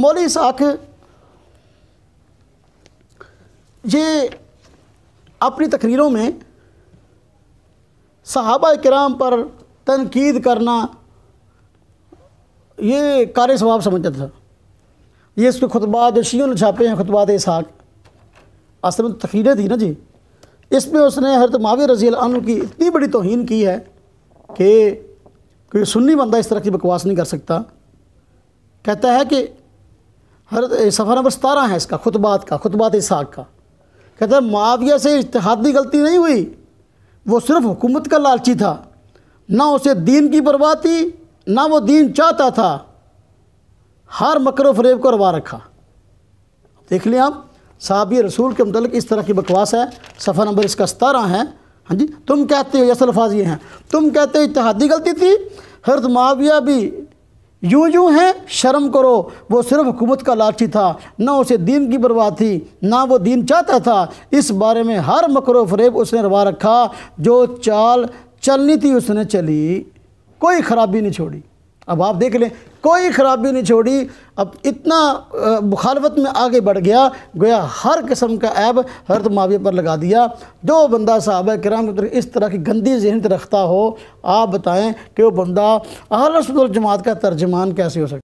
مولوی اسحاق یہ اپنی تقریروں میں صحابہ کرام پر تنقید کرنا یہ کار ثواب سمجھتا تھا. یہ اس کے خطبات جو شیعوں نے چھاپے ہیں خطبات اسحاق اصل میں تقریریں تھی نا جی، اس میں اس نے حضرت معاویہ رضی اللہ عنہ کی اتنی بڑی توہین کی ہے کہ کوئی سنی بندہ اس طرح کی بکواس نہیں کر سکتا. کہتا ہے کہ حضرت صفحہ نمبر 17 ہے اس کا خطبات اسحاق کا. کہتا ہے معاویہ سے اجتہادی غلطی نہیں ہوئی، وہ صرف حکومت کا لالچی تھا، نہ اسے دین کی پرواہ تھی نہ وہ دین چاہتا تھا، ہر مکر و فریب کو روا رکھا. دیکھ لیں آپ صحابی رسول کے متعلق اس طرح کی بکواس ہے. صفحہ نمبر اس کا 17 ہے. ہاں جی، تم کہتے ہو، یہ اصل الفاظ یہ ہیں، تم کہتے ہو اجتہادی غلطی تھی، حضرت معاویہ بھی یوں ہیں، شرم کرو، وہ صرف حکومت کا لالچی تھا، نہ اسے دین کی پرواہ تھی نہ وہ دین چاہتا تھا، اس بارے میں ہر مکر و فریب اس نے روا رکھا، جو چال چلنی تھی اس نے چلی، کوئی خرابی نہیں چھوڑی. اب آپ دیکھ لیں، کوئی خرابی نہیں چھوڑی. اب اتنا مخالفت میں آگے بڑھ گیا، گویا ہر قسم کا عیب حضرت معاویہ پر لگا دیا. جو بندہ صحابہ کرام کی اس طرح کی گندی ذہنیت رکھتا ہو، آپ بتائیں کہ وہ بندہ اہل سنت والجماعت کا ترجمان کیسے ہو سکتا ہے؟